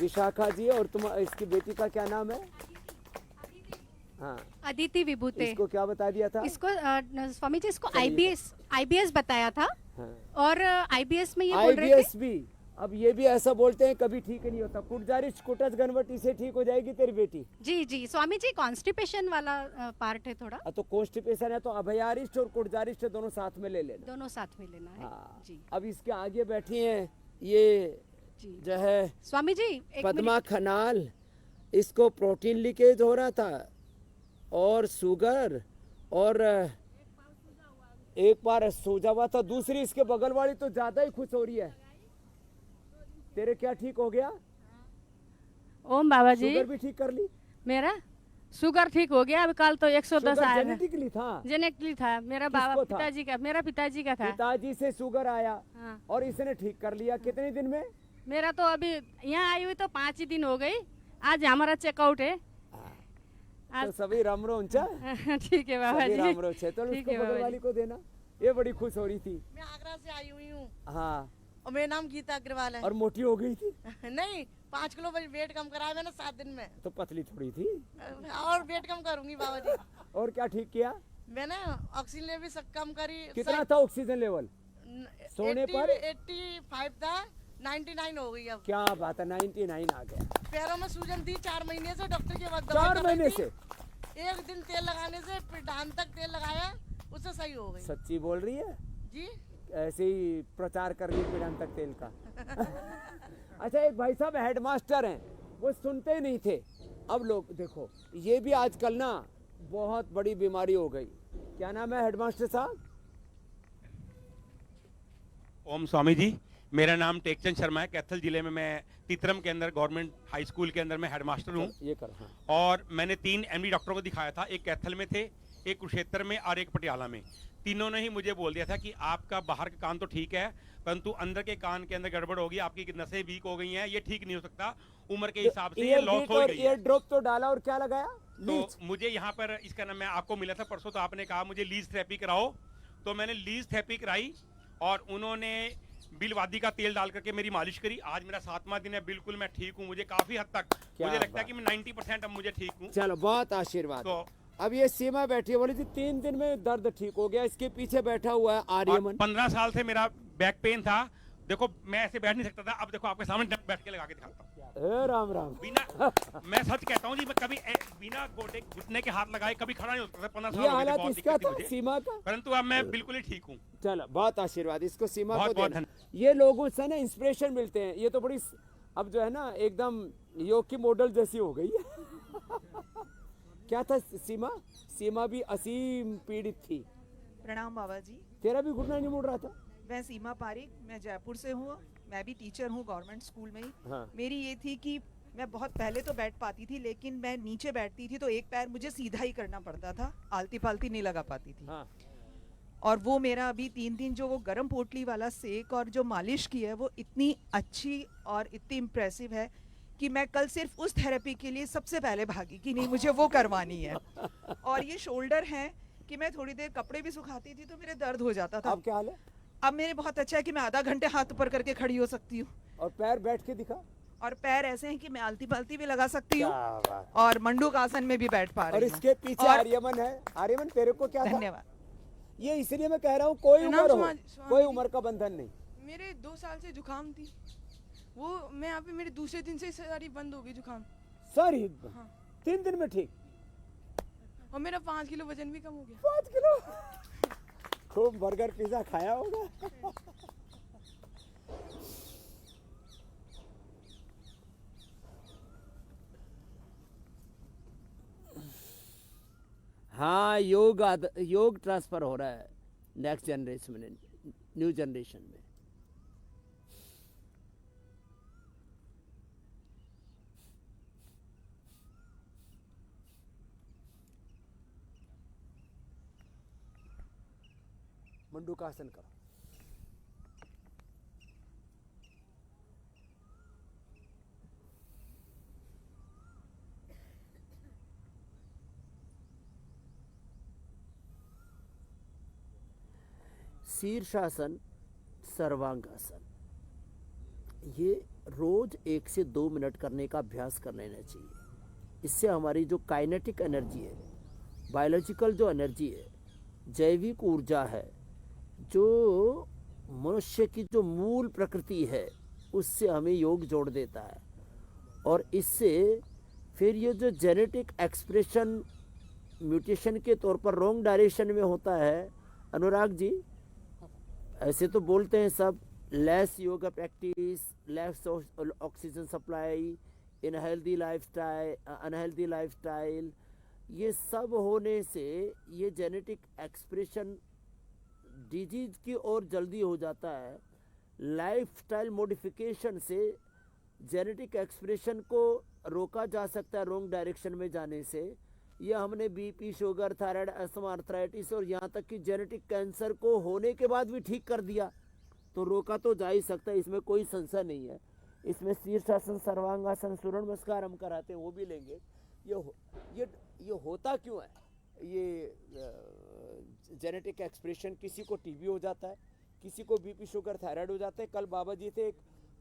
विशाखा जी, और तुम इसकी बेटी का क्या नाम है? हाँ, अदिति विभूते। इसको क्या बता दिया था? इसको स्वामी जी इसको चलिए। आईबीएस बताया था। हाँ। और आईबीएस में ये बोल रहे थे। आईबीएस भी, अब ये भी ऐसा बोलते हैं कभी ठीक नहीं होता। कुटजारिश कुटज गनवटी से ठीक हो जाएगी तेरी बेटी। जी जी स्वामी जी, कॉन्स्टिपेशन वाला पार्ट है थोड़ा, तो कॉन्स्टिपेशन है तो अभयारिष्ट और कुटजारिष्ट दोनों साथ में ले लेना। दोनों साथ में लेना है। हाँ। जी अब इसके आगे बैठी हैं ये जी जो है स्वामी जी, एक पद्मा खनाल। इसको प्रोटीन लीकेज हो रहा था और शुगर, और एक बार सूजा हुआ था। दूसरी इसके बगल वाली तो ज्यादा ही खुश हो रही है। तेरे क्या ठीक हो गया? ओम बाबा जी, शुगर भी ठीक कर ली? मेरा शुगर ठीक हो गया। अब कल तो 110 शुगर आया था। जेनेटिकली था? जेनेटिकली था मेरा। बाबा किसको था? पिताजी का, मेरा पिताजी का था। पिताजी से शुगर आया हाँ। और इसने ठीक कर लिया। कितने दिन में? मेरा तो अभी यहाँ आई हुई तो 5 ही दिन हो गई। आज हमारा चेकआउट है। तो सभी रामरोन चा, ठीक है बाबा सभी जी। रामरोन छे। तो ठीक उसको है बगल बाबा वाली जी। को देना। ये बड़ी खुश हो रही थी। मैं आगरा से आई हुई हूँ हाँ, और मेरा नाम गीता अग्रवाल है। और मोटी हो गई थी नहीं, 5 किलो वेट कम कराया मैंने 7 दिन में। तो पतली थोड़ी थी। और वेट कम करूंगी बाबा जी। और क्या ठीक किया? मैंने ऑक्सीजन लेवल सब कम करी। कितना था ऑक्सीजन लेवल सोने पर? 85 था, 99 हो गई अब। क्या बात है, 99 आ गया। पैरों में सूजन थी 4 महीने से, डॉक्टर के बाद 4 महीने से? एक दिन तेल लगाने से फिर डांड तक तेल लगाया, उससे सही हो गई। सच्ची बोल रही है? जी ऐसे ही प्रचार कर रही पीड़न तक तेल का। अच्छा, एक भाई साहब हेडमास्टर हैं, वो सुनते ही नहीं थे। अब लोग देखो, ये भी आजकल ना बहुत बड़ी बीमारी हो गई। क्या नाम है हेडमास्टर साहब? ओम स्वामी जी, मेरा नाम टेकचंद शर्मा है। कैथल जिले में मैं तितरम के अंदर गवर्नमेंट हाई स्कूल के अंदर मैं हेडमास्टर हूँ। ये कर। हाँ। और मैंने 3 एमडी डॉक्टरों को दिखाया था। एक कैथल में थे, एक कुरुक्षेत्र में और एक पटियाला में। तीनों ने ही मुझे बोल दिया था कि आपका बाहर का कान तो ठीक है, परंतु अंदर के कान के अंदर गड़बड़ होगी, आपकी नसें वीक हो गई हैं, ये ठीक नहीं हो सकता। उम्र के हिसाब से ये लॉस हो गई है। ईयर ड्रॉप तो डाला और क्या लगाया? तो मुझे यहाँ पर इसका नाम, मैं आपको मिला था परसों, तो आपने कहा मुझे लीज थेरेपी कराओ। तो मैंने लीज थेरेपी कराई और उन्होंने बिलवादी का तेल डाल करके मेरी मालिश करी। आज मेरा 7वां दिन है, बिल्कुल मैं ठीक हूँ। मुझे काफी हद तक मुझे लगता है कि मैं 90% अब मुझे ठीक हूँ। चलो, बहुत आशीर्वाद। तो अब ये सीमा बैठी है, बोली थी 3 दिन में दर्द ठीक हो गया। इसके पीछे बैठा हुआ है आर्यमन। 15 साल से मेरा बैक पेन था। देखो मैं ऐसे बैठ नहीं सकता था, अब देखो आपके सामने बैठ के लगा के दिखाता हूँ। राम राम। बिना मैं सच कहता हूँ जी, मैं कभी बिना गोटे घुटने के हाथ लगाए कभी खड़ा नहीं हो सकता था। 15 साल ये हो गए थे, हालत बहुत इसका दिक्कत थी था मुझे। सीमा का। परंतु अब मैं बिल्कुल ही ठीक हूँ। चलो, बहुत आशीर्वाद इसको, सीमा बहुत को बहुत देना। ये लोगों से ना इंस्पिरेशन मिलते हैं। ये तो बड़ी अब जो है ना एकदम योग की मॉडल जैसी हो गई है। क्या था सीमा? सीमा भी असीम पीड़ित थी। प्रणाम बाबा जी। तेरा भी घुटना नहीं मुड़ रहा था? मैं सीमा पारिक, मैं जयपुर से हूँ। मैं भी टीचर हूँ गवर्नमेंट स्कूल में ही। हाँ। मेरी ये थी कि मैं बहुत पहले तो बैठ पाती थी, लेकिन मैं नीचे बैठती थी तो एक पैर मुझे सीधा ही करना पड़ता था, आलती पालती नहीं लगा पाती थी। हाँ। और वो मेरा अभी 3 दिन जो वो गर्म पोटली वाला सेक और जो मालिश की है वो इतनी अच्छी और इतनी इम्प्रेसिव है कि मैं कल सिर्फ उस थेरेपी के लिए सबसे पहले भागी कि नहीं मुझे वो करवानी है। और ये शोल्डर है कि मैं थोड़ी देर कपड़े भी सुखाती थी तो मेरे दर्द हो जाता था। अब क्या हाल है? अब मेरे बहुत अच्छा है कि मैं आधा घंटे हाथ ऊपर करके खड़ी हो सकती हूँ। और पैर बैठ के दिखा? और पैर ऐसे हैं कि मैं आलती पालती भी लगा सकती हूँ क्या बात। और मंडूक आसन में भी बैठ पा रही और हूँ। इसके पीछे और- आर्यमन है। आर्यमन, तेरे को क्या था? धन्यवाद। ये इसलिए मैं कह रहा हूँ, कोई प्रणाम उम्र हो, स्वामी कोई जी। उम्र का बंधन नहीं। मेरे 2 साल से जुकाम थी, वो मैं यहाँ पे मेरे दूसरे दिन से सारी बंद हो गई जुकाम। सॉरी। हाँ। 3 दिन में ठीक? और मेरा 5 किलो वजन भी कम हो गया। 5 किलो। खूब बर्गर पिज्जा खाया होगा। हाँ, योग ट्रांसफर हो रहा है नेक्स्ट जनरेशन में, न्यू जनरेशन में। मंडूकासन करो। शीर्षासन, सर्वांगासन, ये रोज 1 से 2 मिनट करने का अभ्यास कर लेना चाहिए। इससे हमारी जो काइनेटिक एनर्जी है, बायोलॉजिकल जो एनर्जी है, जैविक ऊर्जा है, जो मनुष्य की जो मूल प्रकृति है, उससे हमें योग जोड़ देता है। और इससे फिर ये जो जेनेटिक एक्सप्रेशन म्यूटेशन के तौर पर रॉन्ग डायरेक्शन में होता है, अनुराग जी, ऐसे तो बोलते हैं सब, less yoga practice, less oxygen supply, unhealthy lifestyle, ये सब होने से ये जेनेटिक एक्सप्रेशन डिजीज की ओर जल्दी हो जाता है। लाइफस्टाइल मॉडिफिकेशन से जेनेटिक एक्सप्रेशन को रोका जा सकता है रॉन्ग डायरेक्शन में जाने से। यह हमने BP, sugar, thyroid, asthma, arthritis और यहाँ तक कि जेनेटिक कैंसर को होने के बाद भी ठीक कर दिया, तो रोका तो जा ही सकता है, इसमें कोई संशय नहीं है। इसमें शीर्षासन, सर्वांगासन, सूर्य नमस्कार हम कराते हैं, वो भी लेंगे। ये होता क्यों है? ये जेनेटिक एक्सप्रेशन, किसी को टीबी हो जाता है, किसी को बीपी, शुगर, थायराइड हो जाता है। कल बाबा जी थे,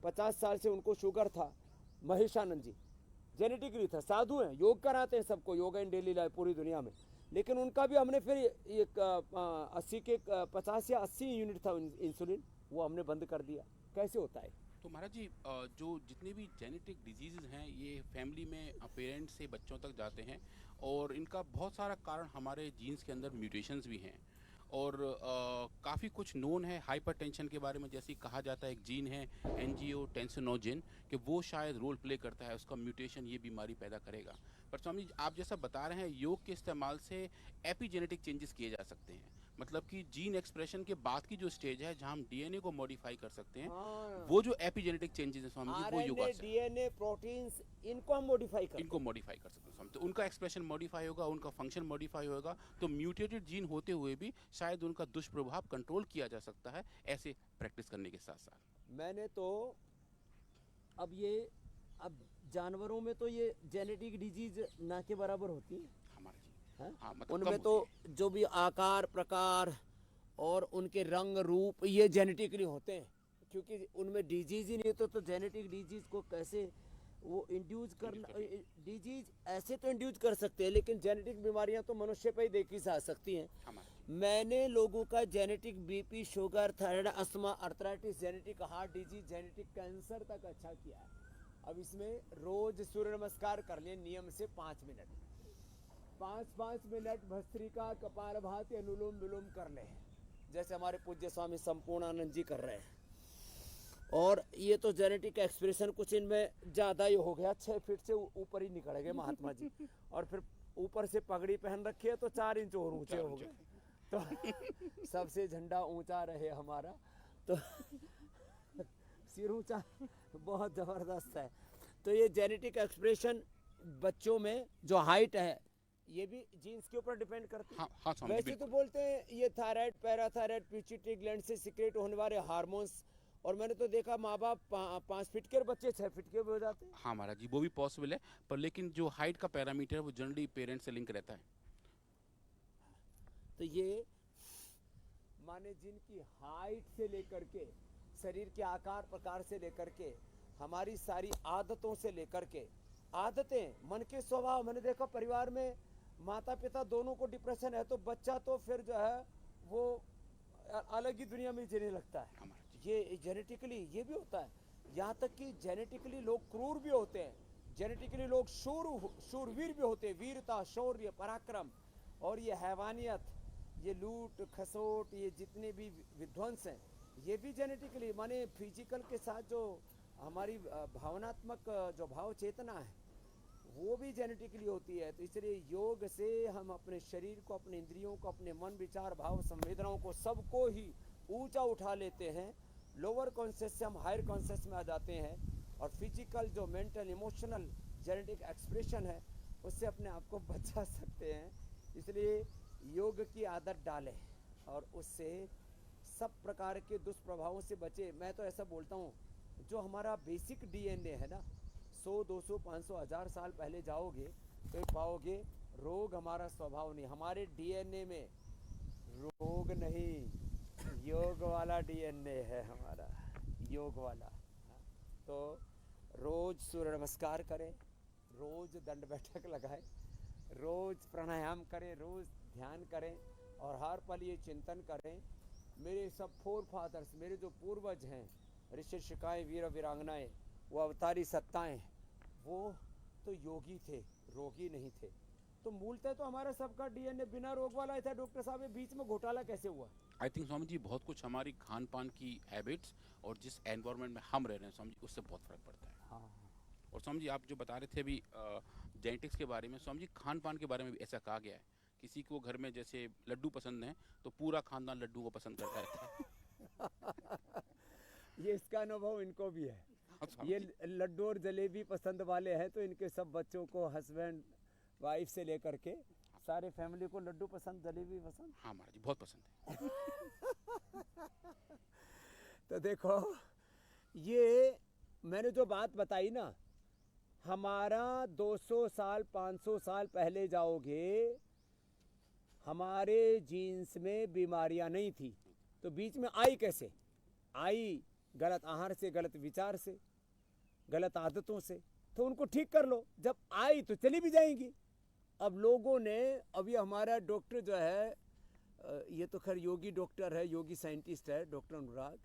50 साल से उनको शुगर था, महेशानंद जी, जेनेटिकली था, साधु हैं, योग कराते हैं सबको, योगा इन डेली लाइफ पूरी दुनिया में, लेकिन उनका भी हमने फिर एक 50 या 80 यूनिट था इंसुलिन, वो हमने बंद कर दिया। कैसे होता है? तो महाराज जी, जो जितने भी जेनेटिक डिजीज़ हैं ये फैमिली में पेरेंट्स से बच्चों तक जाते हैं, और इनका बहुत सारा कारण हमारे जीन्स के अंदर म्यूटेशंस भी हैं। और काफ़ी कुछ नोन है हाइपरटेंशन के बारे में, जैसे कहा जाता है एक जीन है एंजियोटेंसिनोजन, कि वो शायद रोल प्ले करता है, उसका म्यूटेशन ये बीमारी पैदा करेगा। पर स्वामी जी, आप जैसा बता रहे हैं, योग के इस्तेमाल से एपिजेनेटिक चेंजेस किए जा सकते हैं, मतलब कि जीन एक्सप्रेशन के बाद की जो स्टेज है जहां हम डीएनए को मॉडिफाई कर सकते हैं, वो जो एपिजेनेटिक चेंजेस हैं स्वामी जी, वो योगा से डीएनए, प्रोटीन्स, इनको हम मॉडिफाई कर सकते हैं स्वामी। तो उनका एक्सप्रेशन मॉडिफाई होगा, उनका फंक्शन मॉडिफाई होगा, तो म्यूटेटेड जीन होते हुए भी शायद उनका दुष्प्रभाव कंट्रोल किया जा सकता है, ऐसे प्रैक्टिस करने के साथ साथ। मैंने तो अब जानवरों में तो ये जेनेटिक डिजीज ना के बराबर होती है हमारे जी, हाँ, मतलब उनमें कम तो जो भी आकार, प्रकार और उनके रंग रूप, ये जेनेटिकली होते हैं, क्योंकि उनमें डिजीज ही नहीं तो जेनेटिक डिजीज को कैसे वो इंड्यूस करना? डिजीज ऐसे तो इंड्यूस कर सकते हैं, लेकिन जेनेटिक बीमारियां तो मनुष्य पे ही देखी जा सकती हैं। मैंने लोगों का genetic BP, sugar, thyroid, asthma, arthritis, genetic heart disease, genetic cancer तक अच्छा किया है। अब इसमें रोज सूर्य नमस्कार कर लें नियम से 5 मिनट, 5 मिनट भस्त्रिका, कपालभाति, अनुलोम विलोम कर लें, जैसे हमारे पूज्य स्वामी संपूर्णानंद जी कर रहे हैं। और ये तो जेनेटिक एक्सप्रेशन कुछ इनमें ज़्यादा ही हो गया, 6 फीट से ऊपर ही निकल गए महात्मा जी, और फिर ऊपर से पगड़ी पहन रखी है तो 4 इंच और ऊंचे हो गए, तो सबसे झंडा ऊंचा रहे हमारा, तो सिर ऊंचा, बहुत ज़बरदस्त है। तो ये जेनेटिक एक्सप्रेशन बच्चों में जो हाइट है, ये भी जीन्स के ऊपर डिपेंड करती है। हाँ, वैसे तो बोलते हैं ये थायराइड, पैराथायराइड, पिट्यूटरी ग्लैंड से सिक्रेट होने वाले हार्मोन्स, और मैंने तो देखा माँ बाप 5 फीट के बच्चे 6 फीट के भी हो जाते हैं। हाँ महाराज जी, वो भी पॉसिबल है, पर लेकिन जो हाइट का पैरामीटर है वो जनरली पेरेंट्स से लिंक रहता है। तो ये माने जिनकी हाइट से लेकर के, शरीर के आकार प्रकार से लेकर के, हमारी सारी आदतों से लेकर के, आदतें, मन के स्वभाव, मैंने देखा परिवार में माता पिता दोनों को डिप्रेशन है, तो बच्चा तो फिर जो है वो अलग ही दुनिया में जीने लगता है। ये जेनेटिकली ये भी होता है, यहाँ तक कि जेनेटिकली लोग क्रूर भी होते हैं, जेनेटिकली लोग शूरवीर भी होते हैं, वीरता, शौर्य, पराक्रम, और ये हैवानियत, ये लूट खसोट, ये जितने भी विध्वंस हैं, ये भी जेनेटिकली, माने फिजिकल के साथ जो हमारी भावनात्मक जो भाव चेतना है वो भी जेनेटिकली होती है। तो इसलिए योग से हम अपने शरीर को, अपने इंद्रियों को, अपने मन, विचार, भाव, संवेदनाओं को, सबको ही ऊंचा उठा लेते हैं। लोअर कॉन्शियस से हम हायर कॉन्शियस में आ जाते हैं, और फिजिकल जो मेंटल, इमोशनल जेनेटिक एक्सप्रेशन है उससे अपने आप को बचा सकते हैं। इसलिए योग की आदत डालें और उससे सब प्रकार के दुष्प्रभावों से बचे। मैं तो ऐसा बोलता हूँ, जो हमारा बेसिक डीएनए है ना, 100, 200, 500, 1000 साल पहले जाओगे तो पाओगे रोग हमारा स्वभाव नहीं। हमारे डीएनए में रोग नहीं, योग वाला डीएनए है हमारा, योग वाला। तो रोज सूर्य नमस्कार करें, रोज दंड बैठक लगाएं, रोज प्राणायाम करें, रोज ध्यान करें और हर पल ये चिंतन करें। मेरे सब फोर फादर्स, मेरे जो पूर्वज हैं, ऋषि शिकाएँ, वीर वीरांगनाएं, वो अवतारी सत्ताएं, वो तो योगी थे, रोगी नहीं थे। तो मूलतः तो हमारा सबका डीएनए बिना रोग वाला ही था। डॉक्टर साहब, ये बीच में घोटाला कैसे हुआ? आई थिंक स्वामी जी बहुत कुछ हमारी खान पान की हैबिट्स और जिस एनवायरनमेंट में हम रह रहे हैं स्वामी जी, उससे बहुत फ़र्क पड़ता है। हाँ, और स्वामी जी आप जो बता रहे थे अभी जेनेटिक्स के बारे में, स्वामी जी खान पान के बारे में भी ऐसा कहा गया है, किसी को घर में जैसे लड्डू पसंद है तो पूरा खानदान लड्डू को पसंद करता है। ये इसका अनुभव इनको भी है। ये लड्डू और जलेबी पसंद वाले हैं, तो इनके सब बच्चों को, हस्बैंड वाइफ से लेकर के सारे फैमिली को लड्डू पसंद, जलेबी पसंद। हाँ महाराज जी बहुत पसंद है। तो देखो, ये मैंने जो बात बताई ना, हमारा 200 साल 500 साल पहले जाओगे, हमारे जीन्स में बीमारियां नहीं थी, तो बीच में आई कैसे? आई गलत आहार से, गलत विचार से, गलत आदतों से। तो उनको ठीक कर लो, जब आई तो चली भी जाएंगी। अब लोगों ने, अब ये हमारा डॉक्टर जो है, ये तो खैर योगी डॉक्टर है, योगी साइंटिस्ट है डॉक्टर अनुराग,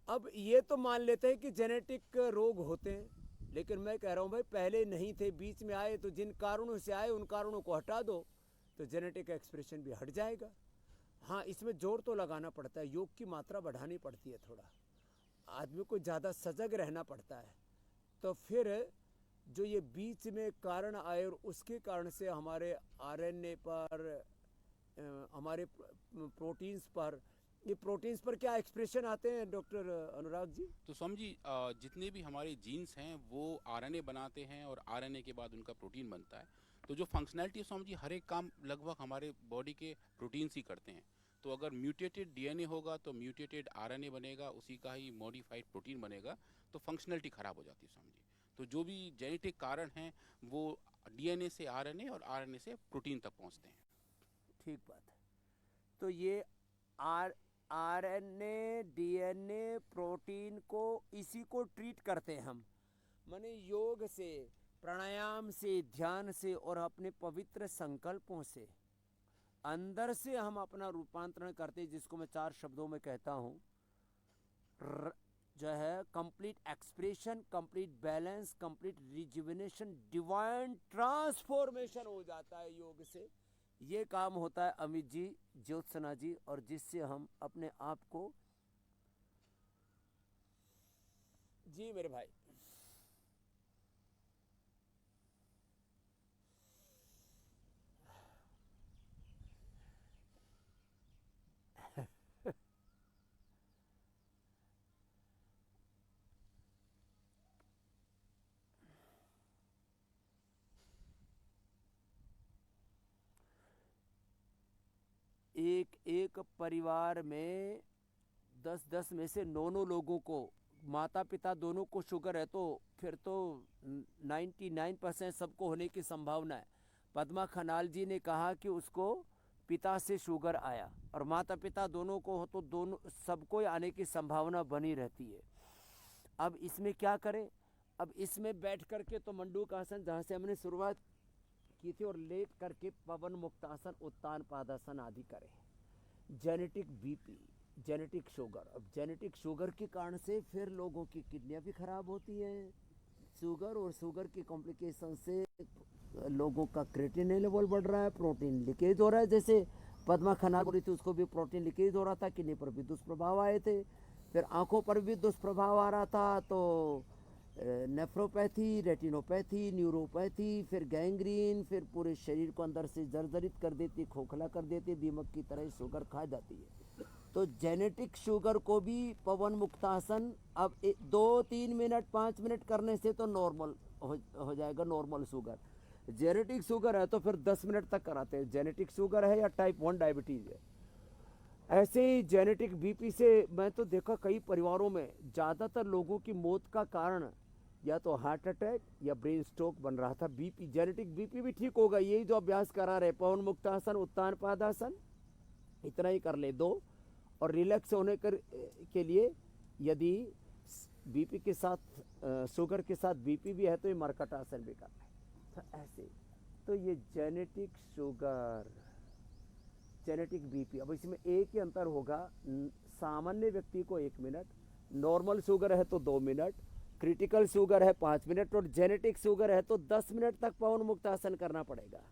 अब ये तो मान लेते हैं कि जेनेटिक रोग होते हैं, लेकिन मैं कह रहा हूँ भाई पहले नहीं थे, बीच में आए, तो जिन कारणों से आए उन कारणों को हटा दो तो जेनेटिक एक्सप्रेशन भी हट जाएगा। हाँ, इसमें जोर तो लगाना पड़ता है, योग की मात्रा बढ़ानी पड़ती है, थोड़ा आदमी को ज़्यादा सजग रहना पड़ता है। तो फिर जो ये बीच में कारण आए और उसके कारण से हमारे आरएनए पर, हमारे प्रोटीन्स पर, ये प्रोटीन्स पर क्या एक्सप्रेशन आते हैं डॉक्टर अनुराग जी? तो स्वामी जी जितने भी हमारे जीन्स हैं वो आरएनए बनाते हैं और आरएनए के बाद उनका प्रोटीन बनता है। तो जो फंक्शनैलिटी है स्वामी जी, हर एक काम लगभग हमारे बॉडी के प्रोटीन्स ही करते हैं। तो अगर म्यूटेटेड डीएनए होगा तो म्यूटेटेड आरएनए बनेगा, उसी का ही मॉडिफाइड प्रोटीन बनेगा, तो फंक्शनैलिटी खराब हो जाती है स्वामी जी। तो जो भी जेनेटिक कारण हैं वो डीएनए से आरएनए और आरएनए से प्रोटीन तक पहुंचते हैं। ठीक बात है। तो ये आरएनए, डीएनए, प्रोटीन को, इसी को ट्रीट करते हैं हम। माने योग से, प्राणायाम से, ध्यान से और अपने पवित्र संकल्पों से अंदर से हम अपना रूपांतरण करते हैं, जिसको मैं 4 शब्दों में कहता हूँ, जो है complete expression, complete balance, complete rejuvenation, divine transformation हो जाता है योग से। ये काम होता है अमित जी, ज्योत्सना जी, और जिससे हम अपने आप को, जी मेरे भाई, एक एक परिवार में 10-10 में से 9 लोगों को, माता पिता दोनों को शुगर है, तो फिर तो 99% सबको होने की संभावना है। पद्मा खनाल जी ने कहा कि उसको पिता से शुगर आया और माता पिता दोनों को हो तो दोनों, सबको आने की संभावना बनी रहती है। अब इसमें क्या करें? अब इसमें बैठ करके तो मंडूकासन, जहाँ से हमने शुरुआत की थी, और लेट करके पवन मुक्तासन, उत्तान पादासन आदि करें। जेनेटिक बीपी, जेनेटिक शुगर, अब जेनेटिक शुगर के कारण से फिर लोगों की किडनियाँ भी खराब होती हैं। शुगर और शुगर की कॉम्प्लिकेशन से लोगों का क्रिएटिनिन लेवल बढ़ रहा है, प्रोटीन लीकेज हो रहा है। जैसे पद्मा खन्ना बोली थी, उसको भी प्रोटीन लीकेज हो रहा था, किडनी पर भी दुष्प्रभाव आए थे, फिर आंखों पर भी दुष्प्रभाव आ रहा था, तो नेफ्रोपैथी, रेटिनोपैथी, न्यूरोपैथी, फिर गैंग्रीन, फिर पूरे शरीर को अंदर से जर्जरित कर देती, खोखला कर देती, दीमक की तरह शुगर खा जाती है। तो जेनेटिक शुगर को भी पवन मुक्तासन अब 2-3 मिनट 5 मिनट करने से तो नॉर्मल हो जाएगा, नॉर्मल शुगर। जेनेटिक शुगर है तो फिर 10 मिनट तक कराते हैं, जेनेटिक शुगर है या टाइप 1 डायबिटीज़ है। ऐसे ही जेनेटिक बीपी से मैं तो देखा कई परिवारों में ज़्यादातर लोगों की मौत का कारण या तो हार्ट अटैक या ब्रेन स्ट्रोक बन रहा था। बीपी, जेनेटिक बीपी भी ठीक होगा, यही जो अभ्यास करा रहे, पवन मुक्तासन, उत्तान पादासन, इतना ही कर ले 2। और रिलैक्स होने के लिए यदि बीपी के साथ शुगर के साथ बीपी भी है तो ये मरकट आसन भी करना है। तो ऐसे तो ये जेनेटिक शुगर, जेनेटिक बीपी, अब इसमें एक ही अंतर होगा, सामान्य व्यक्ति को 1 मिनट, नॉर्मल शुगर है तो 2 मिनट, क्रिटिकल शुगर है 5 मिनट और जेनेटिक शुगर है तो 10 मिनट तक पवन मुक्त आसन करना पड़ेगा।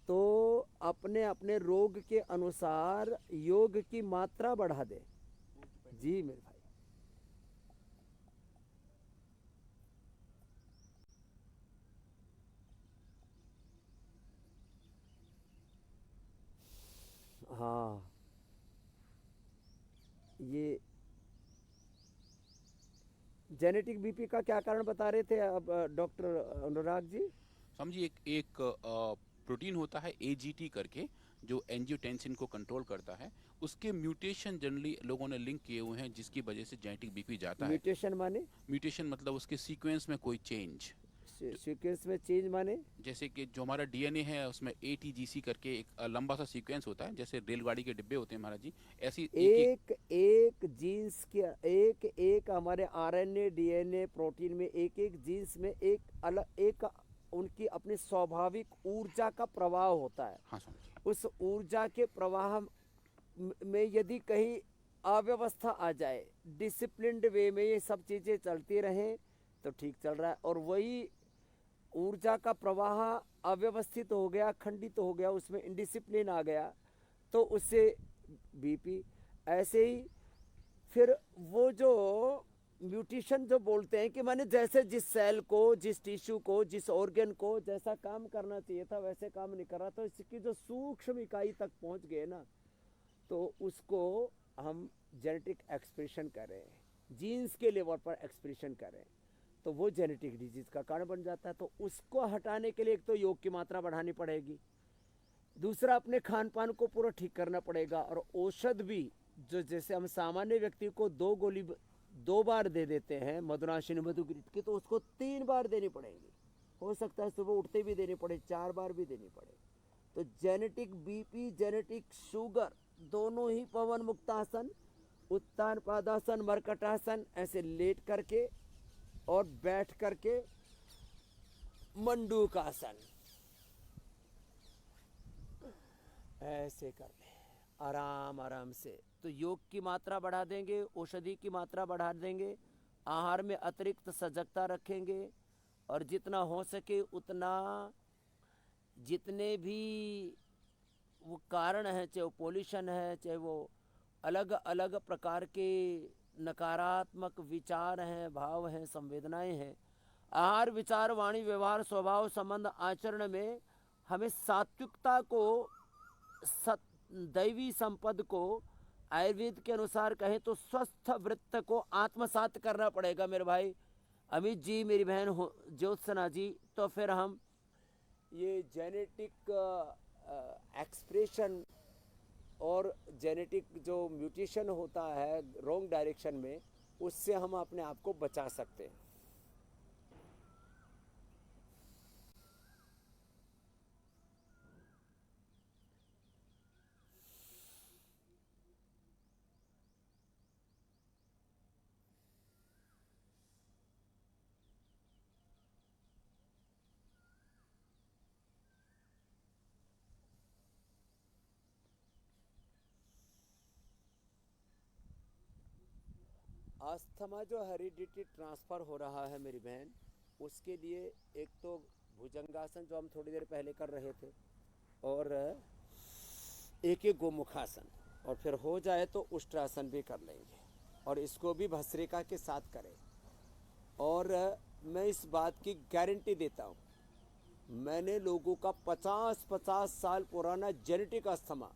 तो अपने अपने रोग के अनुसार योग की मात्रा बढ़ा दे। जी मेरे भाई। हाँ, ये जेनेटिक बीपी का क्या कारण बता रहे थे अब डॉक्टर अनुराग जी? समझिए एक प्रोटीन होता है AGT करके, जो एंजियोटेंसिन को कंट्रोल करता है। उसके म्यूटेशन जनरली लोगों ने लिंक किए हुए हैं, जिसकी वजह से जेनेटिक बीपी जाता है। म्यूटेशन माने? म्यूटेशन मतलब उसके सीक्वेंस में कोई चेंज, सीक्वेंस में चेंज माने? जैसे कि जो हमारा DNA है उसमें ATGC करके एक लंबा सा सीक्वेंस होता है, जैसे रेलगाड़ी के डिब्बे होते हैं महाराज जी, ऐसी एक जीन्स के एक हमारे RNA DNA प्रोटीन में एक जीन्स में एक उनकी अपनी स्वाभाविक ऊर्जा का प्रवाह होता है। हाँ समझिए। उस ऊर्जा के प्रवाह में यदि कहीं अव्यवस्था आ जाए, डिसिप्लिन्ड वे में ये सब चीजें चलती रहें तो ठीक चल रहा है, और वही ऊर्जा का प्रवाह अव्यवस्थित हो गया, खंडित हो गया, उसमें इंडिसिप्लिन आ गया तो उससे बीपी। ऐसे ही फिर वो जो म्यूटेशन जो बोलते हैं कि माने जैसे जिस सेल को, जिस टिश्यू को, जिस ऑर्गन को जैसा काम करना चाहिए था वैसे काम नहीं कर रहा, तो इसकी जो सूक्ष्म इकाई तक पहुंच गए ना, तो उसको हम जेनेटिक एक्सप्रेशन करें, जीन्स के लेवल पर एक्सप्रेशन करें, तो वो जेनेटिक डिजीज का कारण बन जाता है। तो उसको हटाने के लिए एक तो योग की मात्रा बढ़ानी पड़ेगी, दूसरा अपने खान पान को पूरा ठीक करना पड़ेगा, और औषध भी जो जैसे हम सामान्य व्यक्ति को 2 गोली 2 बार दे देते हैं मधुनाशिनी मधुग्रीत की, तो उसको 3 बार देनी पड़ेगी। हो सकता है सुबह उठते भी देनी पड़े, 4 बार भी देनी पड़े। तो जेनेटिक बीपी, जेनेटिक शुगर, दोनों ही पवन मुक्तासन, उत्तान पादासन, मरकटासन, ऐसे लेट करके और बैठ करके मंडूकासन ऐसे कर ले आराम आराम से। तो योग की मात्रा बढ़ा देंगे, औषधि की मात्रा बढ़ा देंगे, आहार में अतिरिक्त सजगता रखेंगे, और जितना हो सके उतना जितने भी वो कारण हैं, चाहे वो पोल्यूशन है, चाहे वो अलग अलग प्रकार के नकारात्मक विचार हैं, भाव हैं, संवेदनाएं हैं, आहार विचार वाणी व्यवहार स्वभाव संबंध आचरण में हमें सात्विकता को, दैवी संपद को, आयुर्वेद के अनुसार कहें तो स्वस्थ वृत्त को आत्मसात करना पड़ेगा मेरे भाई अमित जी, मेरी बहन ज्योत्सना जी। तो फिर हम ये जेनेटिक एक्सप्रेशन और जेनेटिक जो म्यूटेशन होता है रॉन्ग डायरेक्शन में, उससे हम अपने आप को बचा सकते हैं। अस्थमा जो हेरिडिटी ट्रांसफ़र हो रहा है मेरी बहन, उसके लिए एक तो भुजंगासन जो हम थोड़ी देर पहले कर रहे थे, और एक गोमुखासन, और फिर हो जाए तो उष्ट्रासन भी कर लेंगे, और इसको भी भस्त्रिका के साथ करें। और मैं इस बात की गारंटी देता हूँ, मैंने लोगों का 50-50 साल पुराना जेनेटिक अस्थमा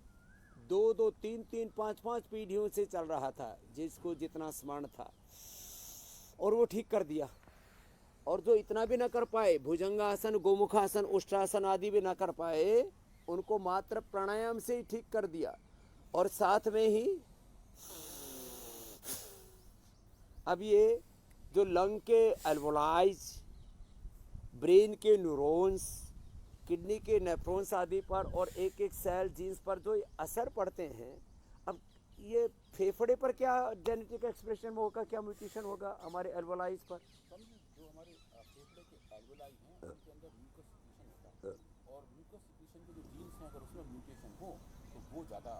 2-2, 3-3, 5-5 पीढ़ियों से चल रहा था, जिसको जितना स्मरण था, और वो ठीक कर दिया। और जो इतना भी ना कर पाए, भुजंगासन, गोमुखासन, उष्ट्रासन आदि भी ना कर पाए, उनको मात्र प्राणायाम से ही ठीक कर दिया। और साथ में ही अब ये जो लंग के एल्वोलाइज, ब्रेन के न्यूरॉन्स, किडनी के नेफ्रॉन्स आदि पर और एक एक सेल जीन्स पर जो असर पड़ते हैं, अब ये फेफड़े पर क्या जेनेटिक एक्सप्रेशन होगा, क्या म्यूटेशन होगा हमारे एल्वोलाइज पर? जो हमारे फेफड़े के एल्वोलाई हैं उनके अंदर म्यूकस सिक्रीशन होता है और म्यूकस सिक्रीशन के जो जीन्स हैं अगर उसमें म्यूटेशन हो तो वो ज़्यादा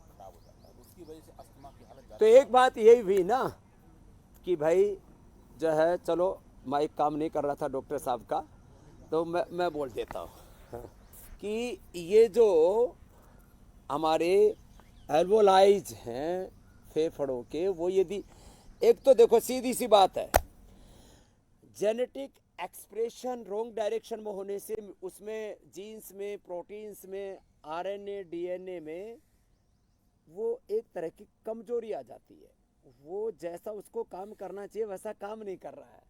खराब हो जाता है, उसकी वजह से अस्थमा की हालत तो एक बात यही हुई ना कि भाई जो है, चलो माइक काम नहीं कर रहा था डॉक्टर साहब का, तो मैं बोल देता हूँ कि ये जो हमारे एल्वोलाइज हैं फेफड़ों के, वो यदि एक तो देखो सीधी सी बात है, जेनेटिक एक्सप्रेशन रॉन्ग डायरेक्शन में होने से उसमें जीन्स में, प्रोटीन्स में, आरएनए, डीएनए में वो एक तरह की कमजोरी आ जाती है। वो जैसा उसको काम करना चाहिए वैसा काम नहीं कर रहा है,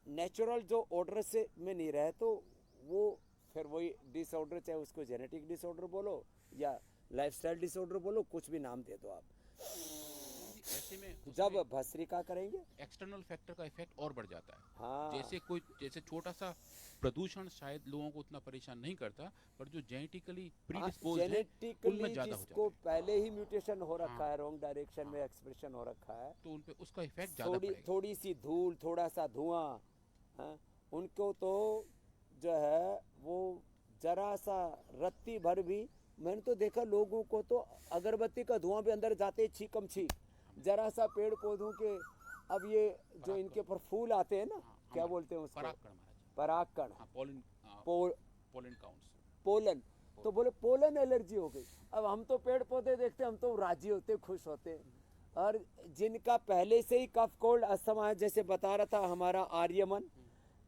नेचुरल जो ऑर्डर से में नहीं रहे, तो वो फिर वही डिसऑर्डर, चाहे उसको जेनेटिक डिसऑर्डर बोलो या लाइफस्टाइल डिसऑर्डर बोलो, कुछ भी नाम दे दो आप। ऐसे में जब भस्त्रिका करेंगे एक्सटर्नल फैक्टर का इफेक्ट और बढ़ जाता है। हाँ, जैसे छोटा सा प्रदूषण शायद लोगों को उतना परेशान नहीं करता, पर जो जेनेटिकली प्रीडिस्पोज्ड है उनमें ज्यादा हो जाता जिसको है, पहले ही म्यूटेशन हो रखा हाँ, है, रॉन्ग डायरेक्शन में हाँ, एक्सप्रेशन हो रखा है, तो उन पे उसका इफेक्ट ज्यादा पड़ेगा। थोड़ी सी धूल, थोड़ा सा धुआं, हाँ, उनको तो जो है वो जरा सा रत्ती भर भी, मैंने तो देखा लोगों को तो अगरबत्ती का धुआं भी अंदर जाते छीकम छीक, जरा सा पेड़ पौधों के, अब ये जो इनके पर फूल आते हैं ना, क्या बोलते हैं उसको, परागकण महाराज, परागकण, पोलन पोलन काउंट्स, पोलन, तो बोले पोलन एलर्जी हो गई। अब हम तो पेड़ पौधे देखते, हम तो राजी होते, खुश होते, और जिनका पहले से ही कफ कोल्ड अस्थमा है, जैसे बता रहा था हमारा आर्यमन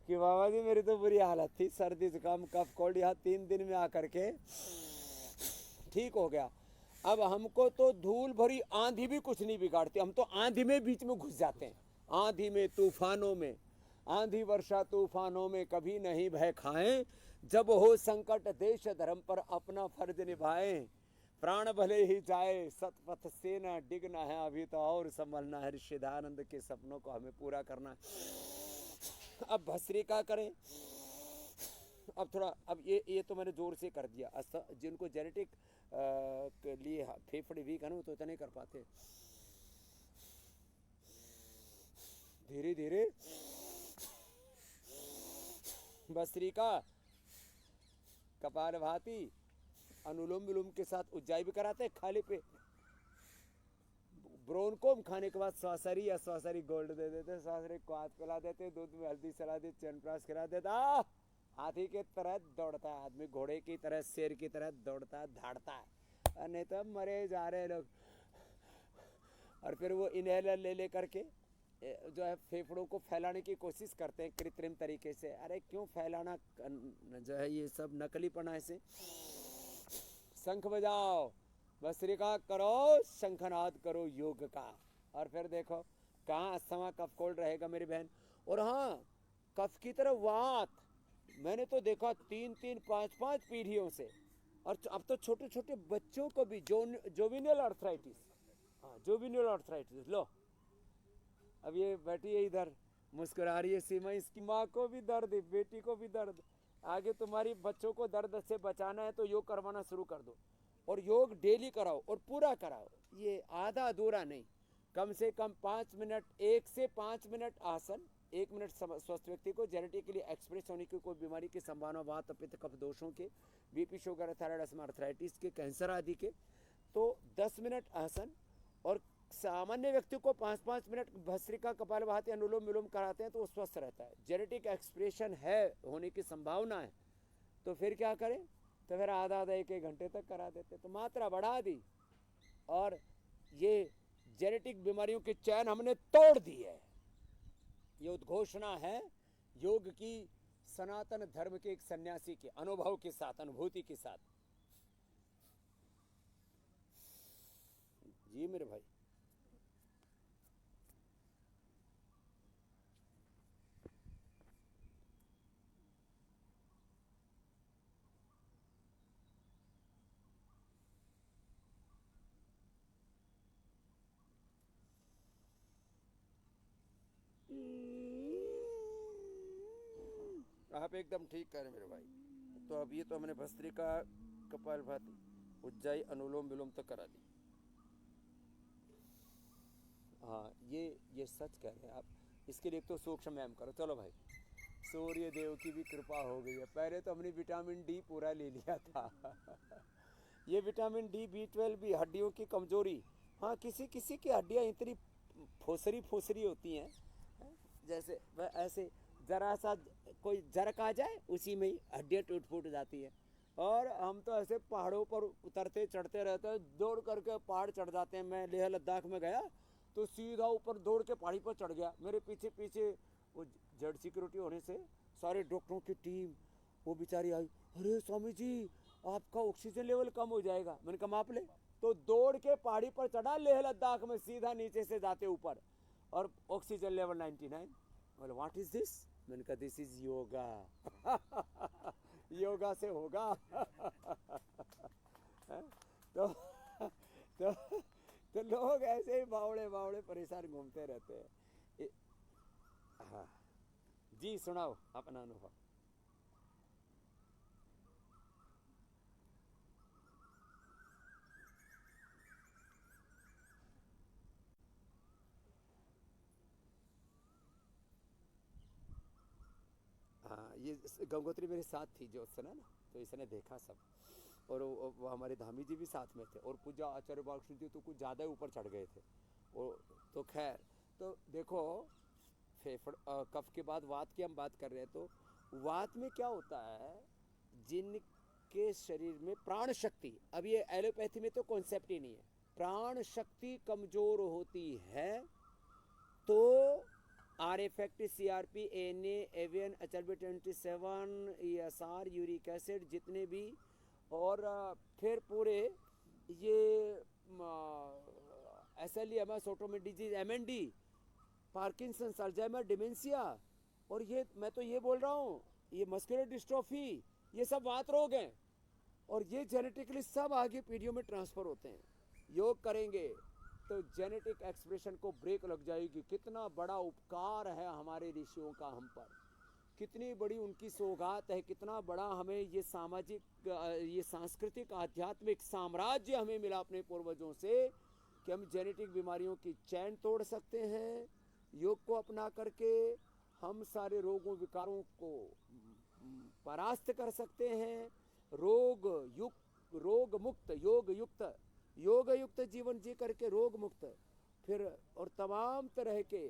कि बाबा जी मेरी तो बुरी हालत थी, सर्दी जुकाम कफ कोल्ड, यहाँ 3 दिन में आकर के ठीक हो गया। अब हमको तो धूल भरी आंधी भी कुछ नहीं बिगाड़ती, हम तो आंधी में बीच में घुस जाते हैं, आंधी में, तूफानों में, आंधी वर्षा तूफानों में कभी नहीं भय खाएं, जब हो संकट देश धर्म पर अपना फर्ज निभाएं, प्राण भले ही जाए सतपथ से न डिगना है, अभी तो और संभलना है, ऋषिदानंद के सपनों को हमें पूरा करना है। अब भस्त्रिका करें, अब थोड़ा, अब ये तो मैंने जोर से कर दिया, जिनको जेनेटिक के लिए फेफड़े वीक है ना, तो इतना नहीं कर पाते, धीरे धीरे भस्त्रिका, कपालभाति, अनुलोम विलोम के साथ उज्जाई भी कराते हैं खाली पे, ब्रोनकोम खाने के बाद स्वासरी या स्वासरी गोल्ड दे देते, स्वासरी को हाथ पिला देते, दूध में हल्दी सला देते, च्यवनप्राश खिला देता, हाथी के तरह दौड़ता है आदमी, घोड़े की तरह, शेर की तरह दौड़ता है, धाड़ता है, नहीं तो मरे जा रहे लोग। और फिर वो इनहेलर ले करके जो है फेफड़ों को फैलाने की कोशिश करते हैं कृत्रिम तरीके से। अरे क्यों फैलाना जो है, ये सब नकलीपना से। शंख बजाओ, भस्त्रिका करो, शंखनाद करो योग का, और फिर देखो कहाँ अस्थमा कफ कोल्ड रहेगा मेरी बहन। और हाँ, कफ की तरह वात मैंने तो देखा 3-3, 5-5 पीढ़ियों से, और अब तो छोटे छोटे बच्चों को भी जोविनल आर्थराइटिस, हाँ जोविनल आर्थराइटिस। लो अब ये बैठी है इधर मुस्कुरा रही है सीमा, इसकी माँ को भी दर्द है, बेटी को भी दर्द। आगे तुम्हारी बच्चों को दर्द से बचाना है तो योग करवाना शुरू कर दो, और योग डेली कराओ और पूरा कराओ, ये आधा अधूरा नहीं, कम से कम 5 मिनट, 1 से 5 मिनट आसन, 1 मिनट स्वस्थ व्यक्ति को जेनेटिकली एक्सप्रेस होने की कोई बीमारी की संभावना, वात पित्त कफ दोषों के, BP sugar thyroid asthma arthritis के, कैंसर आदि के, तो 10 मिनट आसन, और सामान्य व्यक्ति को 5-5 मिनट भस्त्रिका कपालभाति अनुलोम विलोम कराते हैं तो वो स्वस्थ रहता है। जेनेटिक एक्सप्रेशन है होने की संभावना है तो फिर क्या करें, तो फिर आधा 1-1 घंटे तक करा देते, तो मात्रा बढ़ा दी, और ये जेनेटिक बीमारियों की चैन हमने तोड़ दी है। ये उद्घोषणा है योग की, सनातन धर्म के एक सन्यासी के अनुभव के साथ, अनुभूति के साथ। जी मेरे भाई, आप एकदम ठीक कह रहे मेरे भाई। तो अब ये तो हमने भस्त्रिका कपालभाति उज्जाई अनुलोम विलोम तक करा दी। हाँ ये सच कह रहे हैं आप। इसके लिए तो सूक्ष्म व्यायाम करो। चलो भाई, सूर्य देव की भी कृपा हो गई है। पहले तो हमने विटामिन डी पूरा ले लिया था। ये विटामिन डी, B12 भी, हड्डियों की कमजोरी। हाँ, किसी किसी की हड्डियाँ इतनी फोसरी होती हैं, जैसे ऐसे जरा सा कोई जरक आ जाए उसी में ही हड्डियाँ टूट फूट जाती है। और हम तो ऐसे पहाड़ों पर उतरते चढ़ते रहते हैं, दौड़ करके पहाड़ चढ़ जाते हैं। मैं लेह लद्दाख में गया तो सीधा ऊपर दौड़ के पहाड़ी पर चढ़ गया। मेरे पीछे पीछे वो जेड सिक्योरिटी होने से सारे डॉक्टरों की टीम, वो बेचारी आई, अरे स्वामी जी आपका ऑक्सीजन लेवल कम हो जाएगा। मैंने कहा माप ले। तो दौड़ के पहाड़ी पर चढ़ा लेह लद्दाख में, सीधा नीचे से जाते ऊपर, और ऑक्सीजन लेवल 99। बोले व्हाट इज दिस? मैंने कहा दिस इज योगा। योगा से होगा। तो लोग ऐसे ही बावड़े बावड़े परेशान घूमते रहते हैं। हाँ जी, सुनाओ अपना अनुभव। हाँ, ये गंगोत्री मेरे साथ थी जो सुना ना, तो इसने देखा सब। और वो हमारे धामी जी भी साथ में थे, और पूजा आचार्य बालकृष्ण जी तो कुछ ज़्यादा ही ऊपर चढ़ गए थे। और तो खैर, तो देखो कफ के बाद वात की हम बात कर रहे हैं। तो वात में क्या होता है, जिनके शरीर में प्राण शक्ति, अब ये एलोपैथी में तो कॉन्सेप्ट ही नहीं है, प्राण शक्ति कमजोर होती है तो are effect, CRP, Na, avian, HLB27, ESR, uric acid, जितने भी, और फिर पूरे ये SLE, automate disease, MND, Parkinson, Alzheimer, dementia, और ये मैं तो ये बोल रहा हूँ, ये मस्कुलर डिस्ट्रोफी, ये सब वात रोग हैं, और ये जेनेटिकली सब आगे पीढ़ियों में ट्रांसफर होते हैं। योग करेंगे तो जेनेटिक एक्सप्रेशन को ब्रेक लग जाएगी। कितना बड़ा उपकार है हमारे ऋषियों का हम पर, कितनी बड़ी उनकी सौगात है, कितना बड़ा हमें ये सामाजिक, ये सांस्कृतिक आध्यात्मिक साम्राज्य हमें मिला अपने पूर्वजों से, कि हम जेनेटिक बीमारियों की चैन तोड़ सकते हैं। योग को अपना करके हम सारे रोगों विकारों को परास्त कर सकते हैं। रोग मुक्त, योग युक्त जीवन जी करके रोग मुक्त, फिर और तमाम तरह के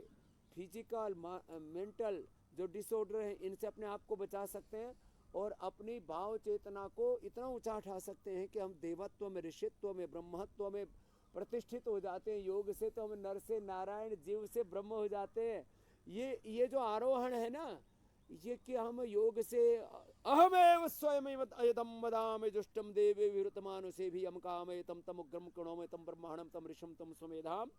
फिजिकल मेंटल जो डिसऑर्डर हैं, इनसे अपने आप को बचा सकते हैं, और अपनी भाव चेतना को इतना ऊंचा उठा सकते हैं कि हम देवत्व में, ऋषित्व में, ब्रह्मत्व में प्रतिष्ठित हो जाते हैं। योग से तो हम नर से नारायण, जीव से ब्रह्म हो जाते हैं। ये जो आरोहण है ना, ये कि हम योग से अहमेव स्वयमेव अयदम वदामि जुष्टम देवे विहृतमानुषे भी हम कामये तम तम उग्रम कणोमय तम ब्रह्मांडम तम ऋषम तम स्वमेधाम।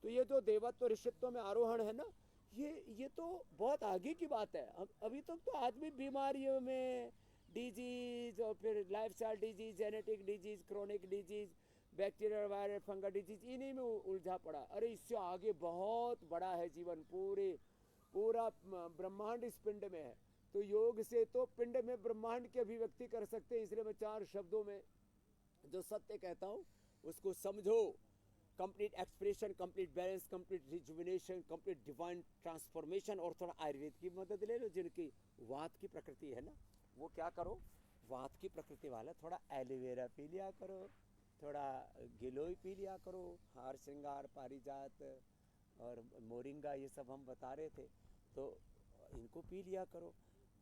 तो ये जो देवत्व ऋषित्व में आरोहण है ना, ये तो बहुत आगे की बात है। अभी तक तो आदमी बीमारियों में, डिजीज, और फिर lifestyle disease, genetic disease, chronic disease, bacterial, viral, fungal disease, इन्हीं में उलझा पड़ा। अरे इससे आगे बहुत बड़ा है जीवन, पूरा ब्रह्मांड इस पिंड में है। तो योग से तो पिंड में ब्रह्मांड की अभिव्यक्ति कर सकते हैं। इसलिए मैं 4 शब्दों में जो सत्य कहता हूँ उसको समझो। Complete expression, complete balance, complete rejuvenation, complete divine transformation. और थोड़ा आयुर्वेद की मदद ले लो, जिनकी वात की प्रकृति है ना, वो क्या करो, वात की प्रकृति वाला थोड़ा एलोवेरा पी लिया करो, थोड़ा गिलोय पी लिया करो, हार श्रृंगार, पारिजात और मोरिंगा, ये सब हम बता रहे थे, तो इनको पी लिया करो।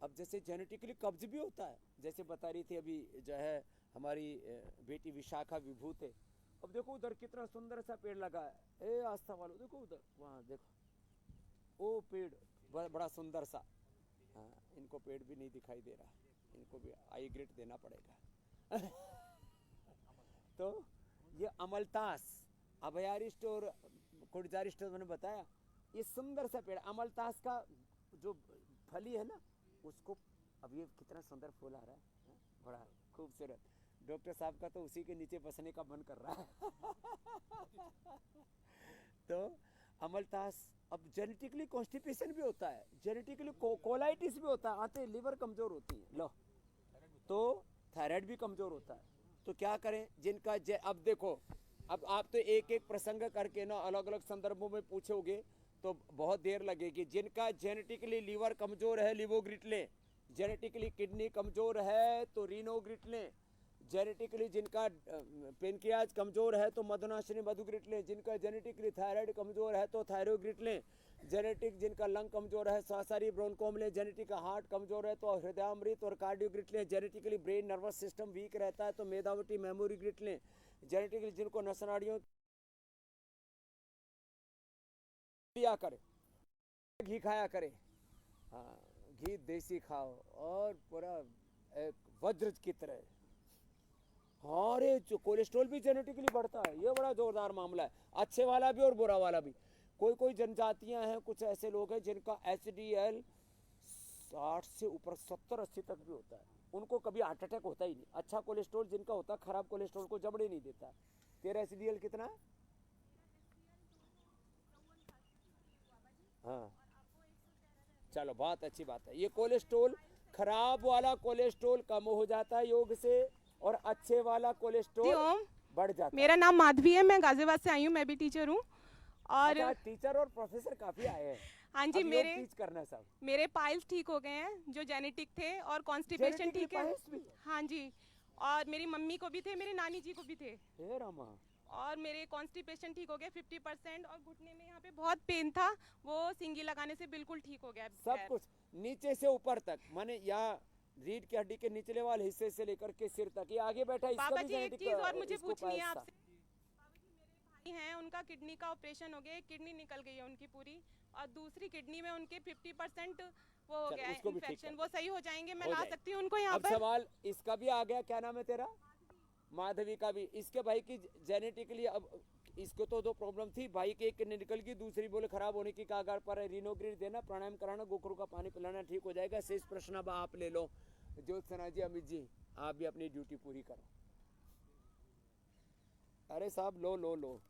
अब जैसे जेनेटिकली कब्ज भी होता है, जैसे बता रही थी अभी जो है हमारी बेटी विशाखा विभूत है। अब देखो उधर कितना सुंदर सा पेड़ लगा है, ए आस्था वालों, देखो उधर, वहाँ देखो वो पेड़ बड़ा सुंदर सा। हाँ, इनको पेड़ भी नहीं दिखाई दे रहा, इनको भी आई ग्रेड देना पड़ेगा। तो ये अमलतास, अभयारिष्ट और कुटजारिष्ट मैंने बताया, ये सुंदर सा पेड़ अमलतास का जो फली है ना, उसको अब ये कितना सुंदर फूल आ रहा है, बड़ा खूबसूरत। डॉक्टर साहब का तो उसी के नीचे बसने का मन कर रहा है। तो अमलतास, अब जेनेटिकली कॉन्स्टिपेशन भी होता है, जेनेटिकली कोलाइटिस भी होता है, आते लिवर कमजोर होती है, लो तो थायराइड भी कमजोर होता है। तो क्या करें जिनका अब देखो अब आप तो एक एक प्रसंग करके ना अलग अलग संदर्भों में पूछोगे तो बहुत देर लगेगी। जिनका जेनेटिकली लीवर कमजोर है लिवोग्रिट लें, जेनेटिकली किडनी कमजोर है तो रीनोग्रिट लें, जेनेटिकली जिनका पेनक्रियाज कमजोर है तो मधुनाशिनी मधुग्रिट लें, जिनका जेनेटिकली थायराइड कमजोर है तो थायरोग्रिट लें, जेनेटिक जिनका लंग कमजोर है स्वासारी ब्रोनकोम लें, जेनेटिक हार्ट कमजोर है तो हृदयामृत और कार्डियोग्रिट लें, genetically brain nervous system weak रहता है तो मेधावटी मेमोरी ग्रिट लें, जेनेटिकली जिनको नसनाड़ियों लिया करे, घी खाया करे, हाँ घी देसी खाओ और पूरा एक वज्र की तरह। अरे जो कोलेस्ट्रॉल भी जेनेटिकली बढ़ता है, ये बड़ा जोरदार मामला है, अच्छे वाला भी और बुरा वाला भी। कोई कोई जनजातियां हैं, कुछ ऐसे लोग हैं जिनका HDL 60 से ऊपर 70-80 तक भी होता है, उनको कभी हार्ट अटैक होता ही नहीं। अच्छा कोलेस्ट्रॉल जिनका होता है खराब कोलेस्ट्रॉल को जबड़े नहीं देता। तेरा HDL कितना है? हाँ चलो बहुत अच्छी बात है। ये कोलेस्ट्रॉल खराब वाला कोलेस्ट्रॉल कम हो जाता है योग से और अच्छे वाला कोलेस्ट्रॉल बढ़ जाता है। मेरा नाम माधवी है, मैं गाजियाबाद से आई हूँ, मैं भी टीचर हूँ। और अच्छा, टीचर और प्रोफेसर काफी आए हैं। हाँ जी, अब योग टीच करना सब। मेरे पाइल्स ठीक हो गए हैं जो जेनेटिक थे, और कॉन्स्टिपेशन जेनेटिकली ठीक है। पाइल्स भी? हाँ जी, और मेरी मम्मी को भी थे, मेरी नानी जी को भी थे, हे रामा। और मेरे कॉन्स्टिपेशन ठीक हो गया 50%, और घुटने में यहाँ पे बहुत पेन था, वो सिंगी लगाने से बिल्कुल ठीक हो गया। सब कुछ नीचे से ऊपर तक, माने यहाँ रीढ़ की हड्डी के निचले वाले हिस्से से लेकर के सिर तक, ये आगे बैठा इसका बाबा भी जी एक जेनेटिक चीज और मुझे इसको पूछनी है पाइल्स था। आपसे। बाबा जी मेरे भाई हैं, उनका किडनी का ऑपरेशन हो गया, किडनी निकल गई है उनकी पूरी, और दूसरी किडनी में उनके 50% वो हो चल, गया है उसको भी ठीक इन्फेक्शन। कर। वो सही हो जाएंगे? मैं हो ला जाएगी। सकती हूँ उनको यहाँ अब पर? सवाल इसका भी आ गया, क्या नाम है तेरा? माधवी का भी। इसके भाई की जेनेटिकली, अब इसको तो दो प्रॉब्लम थी, भाई के एक किडनी निकल गई, दूसरी बोले खराब होने की कागार पर है, रीनोग्रिड देना, प्राणायाम कराना, गोखरू का पानी पिलाना, ठीक हो जाएगा। शेष प्रश्न अब आप ले लो। ज्योत्सना जी, अमित जी, आप भी अपनी ड्यूटी पूरी करो। अरे साहब लो लो लो।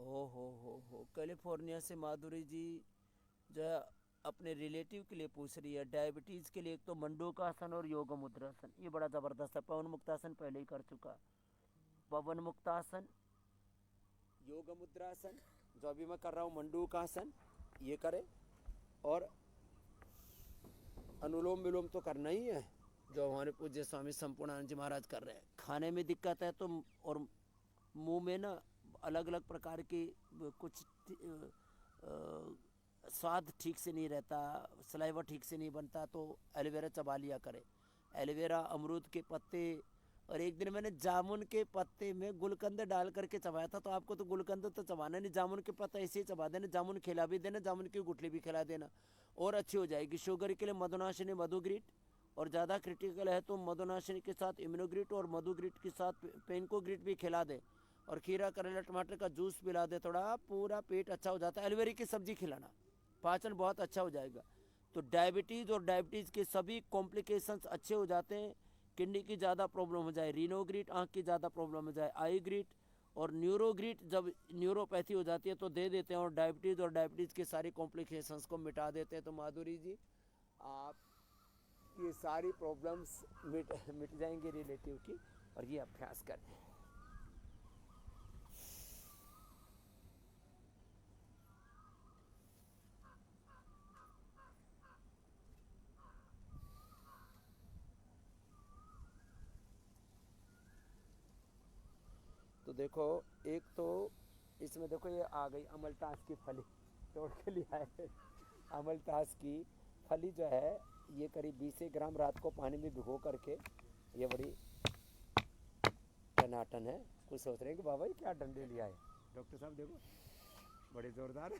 हो कैलिफोर्निया से माधुरी जी जो है अपने रिलेटिव के लिए पूछ रही है, डायबिटीज़ के लिए एक तो मंडूकासन और योग मुद्रासन, ये बड़ा ज़बरदस्त है। पवन मुक्तासन पहले ही कर चुका। पवन मुक्तासन, योग मुद्रासन, जो अभी मैं कर रहा हूँ मंडूकासन, ये करे, और अनुलोम विलोम तो करना ही है जो हमारे पूज्य स्वामी संपूर्णानंद जी महाराज कर रहे हैं। खाने में दिक्कत है तो, और मुंह में ना अलग अलग प्रकार की कुछ स्वाद ठीक से नहीं रहता, सलाइवा ठीक से नहीं बनता, तो एलोवेरा चबा लिया करे। एलोवेरा, अमरूद के पत्ते, और एक दिन मैंने जामुन के पत्ते में गुलकंद डाल करके चबाया था। तो आपको तो गुलकंद तो चबाना नहीं, जामुन के पत्ता ऐसे ही चबा देना, जामुन खिला भी देना, जामुन की गुठली भी खिला देना, और अच्छी हो जाएगी। शुगर के लिए मधुनाशिनी मधुग्रिट, और ज़्यादा क्रिटिकल है तो मधुनाशिनी के साथ इम्यूनोग्रिट और मधुग्रिट के साथ पेनकोग्रिट भी खिला दे, और खीरा करेला टमाटर का जूस पिला दे, थोड़ा पूरा पेट अच्छा हो जाता है। एलोवेरा की सब्जी खिलाना, पाचन बहुत अच्छा हो जाएगा। तो डायबिटीज़ और डायबिटीज़ के सभी कॉम्प्लिकेशंस अच्छे हो जाते हैं। किडनी की ज़्यादा प्रॉब्लम हो जाए रीनोग्रिट, आँख की ज़्यादा प्रॉब्लम हो जाए आईग्रिट, और न्यूरोग्रिट जब न्यूरोपैथी हो जाती है तो दे देते हैं, और डायबिटीज़ के सारी कॉम्प्लिकेशंस को मिटा देते हैं। तो माधुरी जी, आप ये सारी प्रॉब्लम्स मिट जाएंगे रिलेटिव की, और ये अभ्यास करें। तो देखो, एक तो इसमें देखो ये आ गई अमलतास की फली, तोड़ के लिया है। अमलतास की फली जो है ये करीब 20 ग्राम रात को पानी में भिगो करके, ये बड़ी टनाटन है। कुछ सोच रहे हैं कि बाबा ये क्या डंडे लिया है। डॉक्टर साहब देखो बड़े जोरदार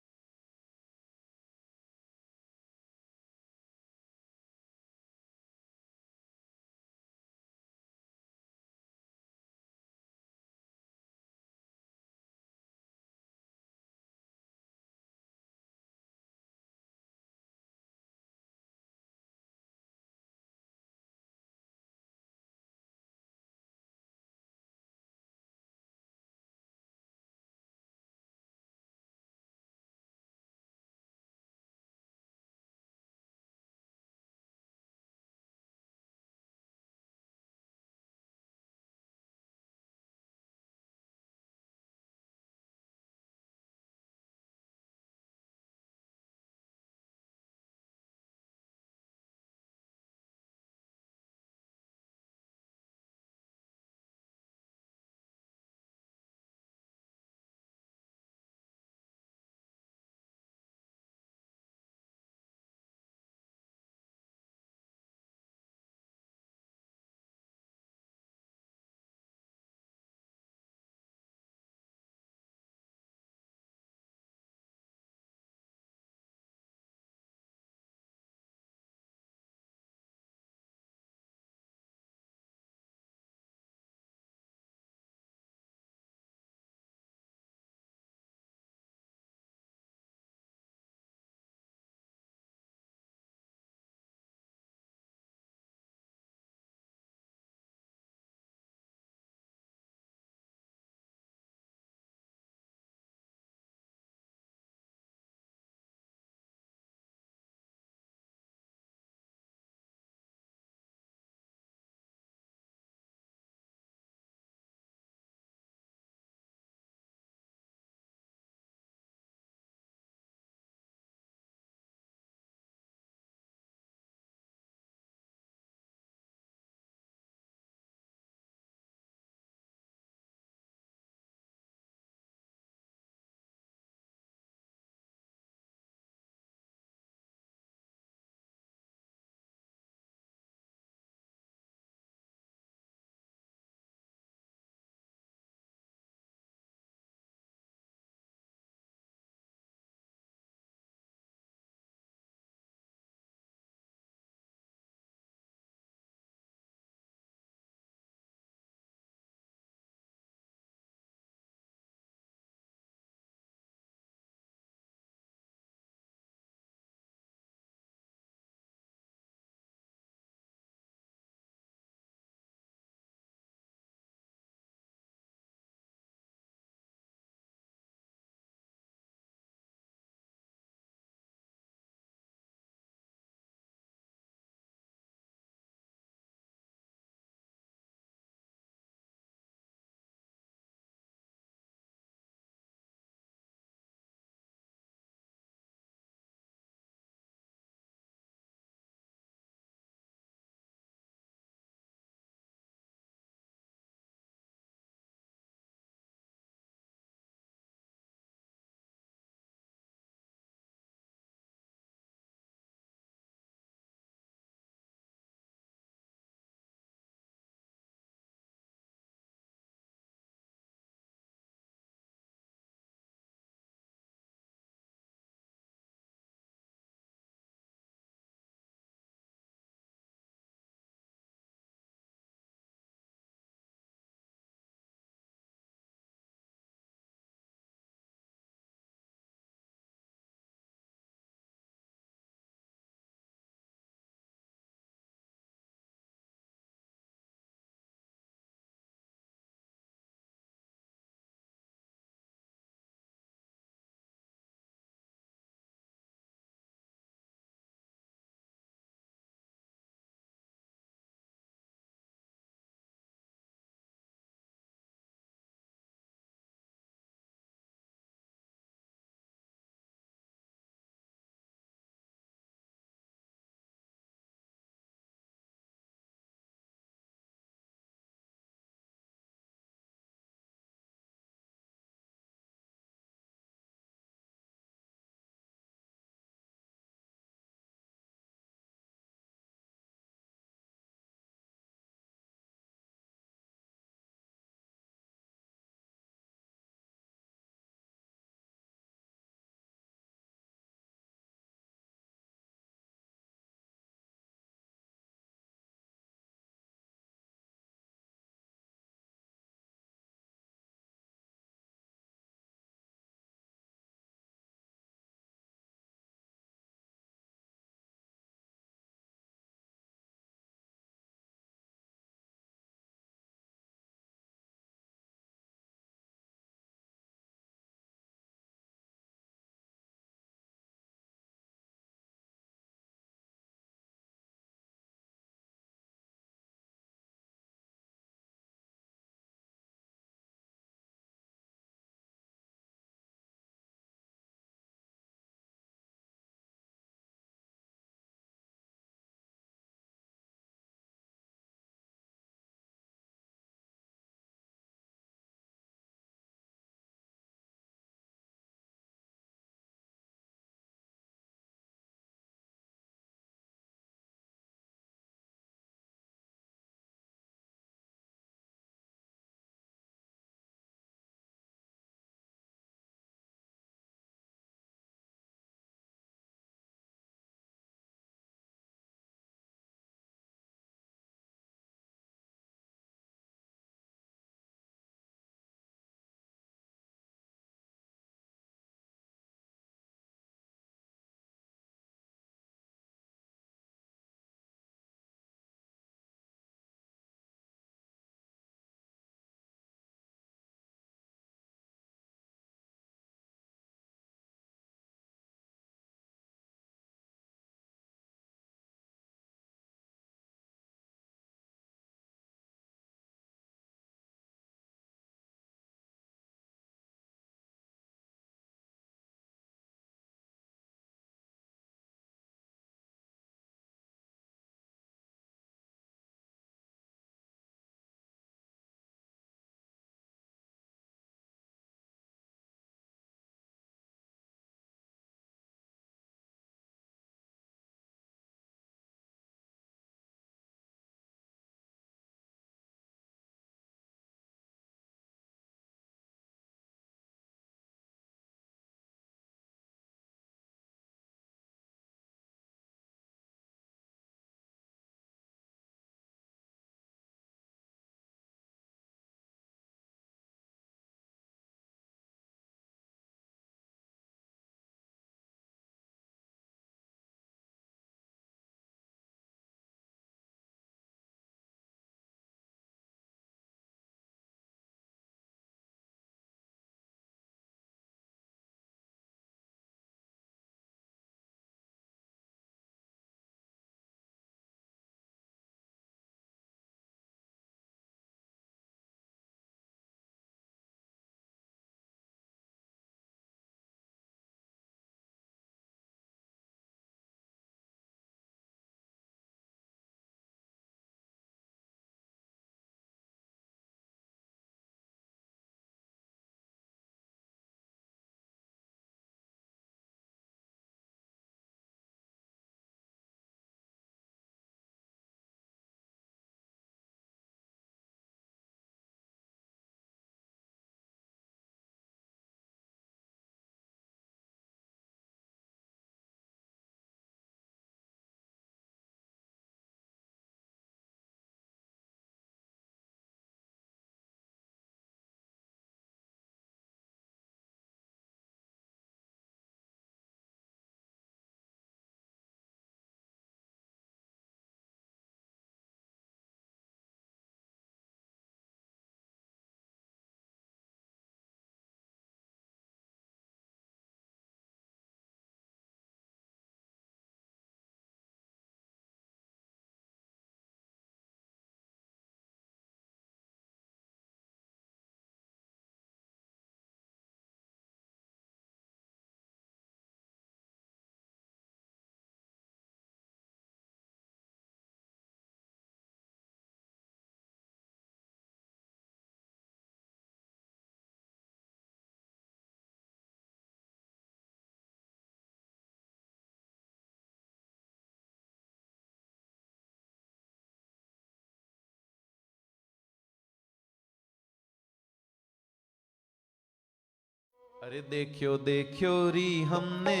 अरे देखियो देखियो री हमने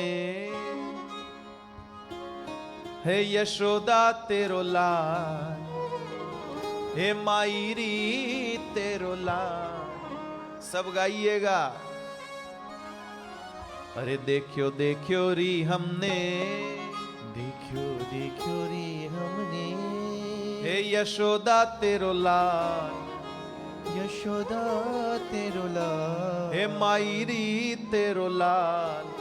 है यशोदा तेरो लाल, हे मायरी तेरो लाल। सब गाइएगा। अरे देखियो देखियो री हमने, देखियो देखियो री हमने, हे यशोदा तेरो लाल, यशोदा तेरो लाल, हे मायरी तेरो लाल।